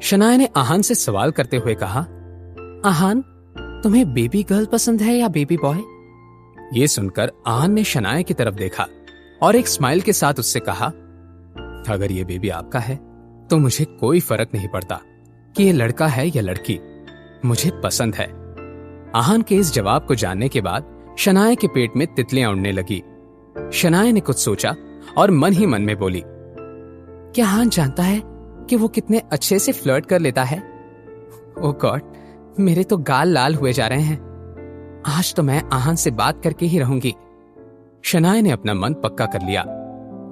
शनाया ने आहान से सवाल करते हुए कहा, आहान, तुम्हें बेबी गर्ल पसंद है या बेबी बॉय? ये सुनकर आहान ने शनाया की तरफ देखा और एक स्माइल के साथ उससे कहा, अगर ये बेबी आपका है तो मुझे कोई फर्क नहीं पड़ता कि ये लड़का है या लड़की, मुझे पसंद है। आहान के इस जवाब को जानने के बाद शनाया के पेट में तितलियां उड़ने लगी। शनाया ने कुछ सोचा और मन ही मन में बोली, क्या आहान जानता है कि वो कितने अच्छे से फ्लर्ट कर लेता है? ओह गॉड, मेरे तो गाल लाल हुए जा रहे हैं। आज तो मैं आहान से बात करके ही रहूंगी। शनाया ने अपना मन पक्का कर लिया।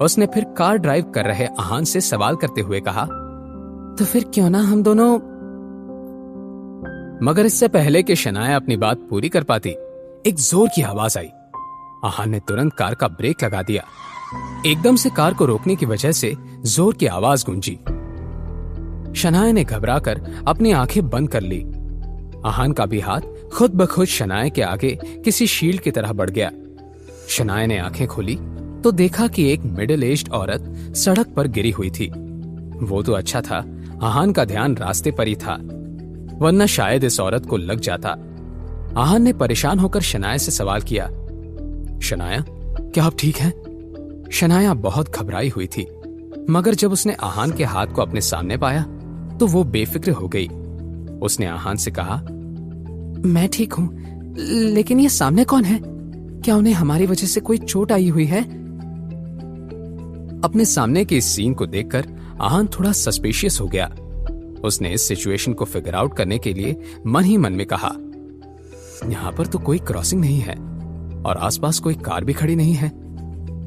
उसने फिर कार ड्राइव कर रहे आहान से सवाल करते हुए कहा, तो फिर क्यों ना हम दोनों। मगर इससे पहले कि शनाया अपनी बात पूरी कर पाती, एक जोर की आवाज आई। आहान ने तुरंत कार का ब्रेक लगा दिया। एकदम से कार को रोकने की वजह से जोर की आवाज गूंजी। शनाया ने घबराकर अपनी आंखें बंद कर ली। आहान का भी हाथ खुद ब खुद शनाया के आगे किसी शील्ड की तरह बढ़ गया। शनाया ने आंखें खोली तो देखा कि एक मिडिल एज्ड औरत सड़क पर गिरी हुई थी। वो तो अच्छा था आहान का ध्यान रास्ते पर ही था, वरना शायद इस औरत को लग जाता। आहान ने परेशान होकर शनाया से सवाल किया, शनाया, क्या आप ठीक हैं? शनाया बहुत घबराई हुई थी, मगर जब उसने आहान के हाथ को अपने सामने पाया तो वो बेफिक्र हो गई। उसने आहान से कहा, मैं ठीक हूं, लेकिन ये सामने कौन है? क्या उन्हें हमारी वजह से कोई चोट आई हुई है? अपने सामने के इस सीन को देखकर आहान थोड़ा सस्पिशियस हो गया। उसने इस सिचुएशन को फिगर आउट करने के लिए मन ही मन में कहा, यहां पर तो कोई क्रॉसिंग नहीं है और आसपास कोई कार भी खड़ी नहीं है।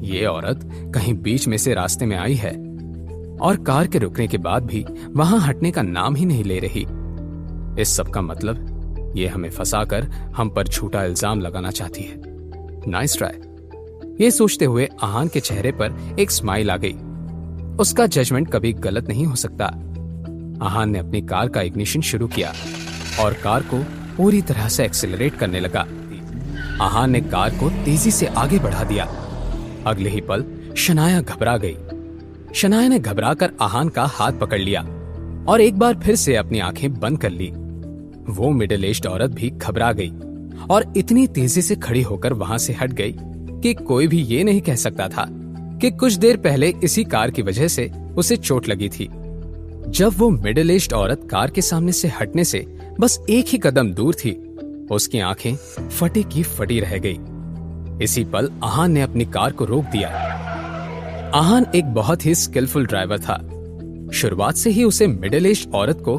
ये औरत कहीं बीच में से रास्ते में आई है और कार के रुकने के बाद भी वहां हटने का नाम ही नहीं ले रही। इस सब का मतलब ये हमें फंसाकर हम पर झूठा इल्जाम लगाना चाहती है। Nice try. ये सोचते हुए आहान के चेहरे पर एक स्माइल आ गई। उसका जजमेंट कभी गलत नहीं हो सकता। आहान ने अपनी कार का इग्निशन शुरू किया और कार को पूरी तरह से एक्सेलरेट करने लगा। आहान ने कार को तेजी से आगे बढ़ा दिया। अगले ही पल शनाया घबरा गई। शनाया ने घबराकर आहान का हाथ पकड़ लिया और एक बार फिर से अपनी आंखें बंद कर ली। वो मिडिल एज्ड औरत भी घबरा गई और इतनी तेजी से खड़ी होकर वहां से हट गई कि कोई भी ये नहीं कह सकता था कि कुछ देर पहले इसी कार की वजह से उसे चोट लगी थी। जब वो मिडिल एज्ड औरत कार के सामने से हटने से बस एक ही कदम दूर थी, उसकी आंखें फटी की फटी रह गई। इसी पल आहान ने अपनी कार को रोक दिया। आहान एक बहुत ही स्किलफुल ड्राइवर था। शुरुआत से ही उसे मिडिल एज्ड औरत को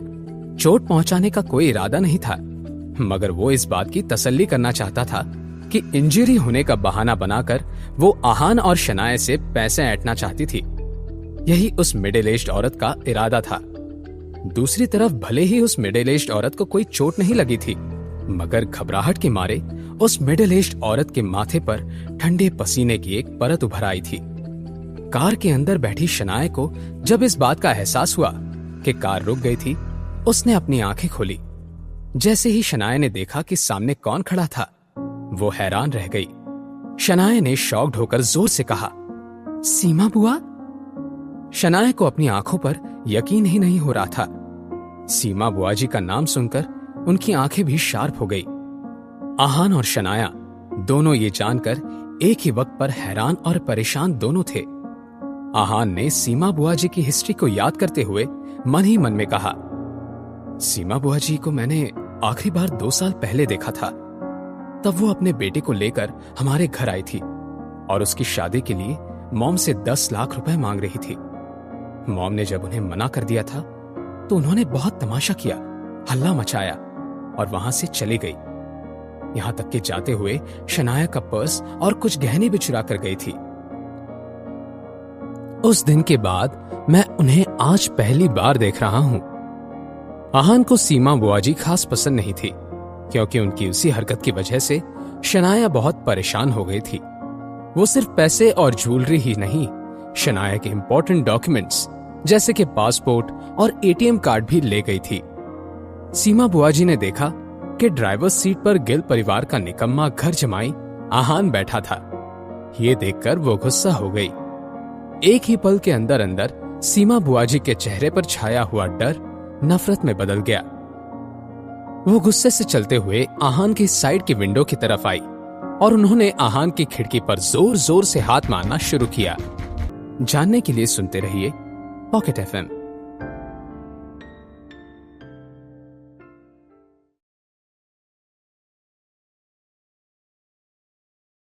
चोट पहुंचाने का कोई इरादा नहीं था, मगर वो इस बात की तसल्ली करना चाहता था कि इंजरी होने का बहाना बनाकर वो आहान और शनाया से पैसे ऐंठना चाहती थी। यही उस मिडिल एज्ड औरत का इरादा था। दूसरी तरफ भले ही उस मिडिल एज्ड औरत को कोई चोट नहीं लगी थी, मगर घबराहट के मारे उस मिडिल एज्ड औरत के माथे पर ठंडे पसीने की एक परत उभर आई थी। कार के अंदर बैठी शनाया को जब इस बात का एहसास हुआ कि कार रुक गई थी, उसने अपनी आंखें खोली। जैसे ही शनाया ने देखा कि सामने कौन खड़ा था, वो हैरान रह गई। शनाया ने शॉक्ड होकर जोर से कहा, सीमा बुआ? शनाया को अपनी आंखों पर यकीन ही नहीं हो रहा था। सीमा बुआ जी का नाम सुनकर उनकी आंखें भी शार्प हो गई। आहान और शनाया दोनों ये जानकर एक ही वक्त पर हैरान और परेशान दोनों थे। आहान ने सीमा बुआ जी की हिस्ट्री को याद करते हुए मन ही मन में कहा, सीमा बुआ जी को मैंने आखिरी बार 2 साल पहले देखा था। तब वो अपने बेटे को लेकर हमारे घर आई थी और उसकी शादी के लिए मॉम से 10 लाख रुपए मांग रही थी। मॉम ने जब उन्हें मना कर दिया था तो उन्होंने बहुत तमाशा किया, हल्ला मचाया और वहां से चली गई। यहां तक कि जाते हुए शनाया का पर्स और कुछ गहने भी चुरा कर गई थी। उस दिन के बाद मैं उन्हें आज पहली बार देख रहा हूं। आहान को सीमा बुआ जी खास पसंद नहीं थी, क्योंकि उनकी उसी हरकत की वजह से शनाया बहुत परेशान हो गई थी। वो सिर्फ पैसे और ज्वेलरी ही नहीं, शनाया के इंपॉर्टेंट डॉक्यूमेंट्स जैसे कि पासपोर्ट और एटीएम कार्ड भी ले गई थी। सीमा बुआ जी ने देखा कि ड्राइवर सीट पर गिल परिवार का निकम्मा घर जमाई आहान बैठा था। ये देखकर वो गुस्सा हो गई। एक ही पल के अंदर अंदर सीमा बुआ जी के चेहरे पर छाया हुआ डर नफरत में बदल गया। वो गुस्से से चलते हुए आहान की साइड की विंडो की तरफ आई और उन्होंने आहान की खिड़की पर जोर जोर से हाथ मारना शुरू किया। जानने के लिए सुनते रहिए पॉकेट FM।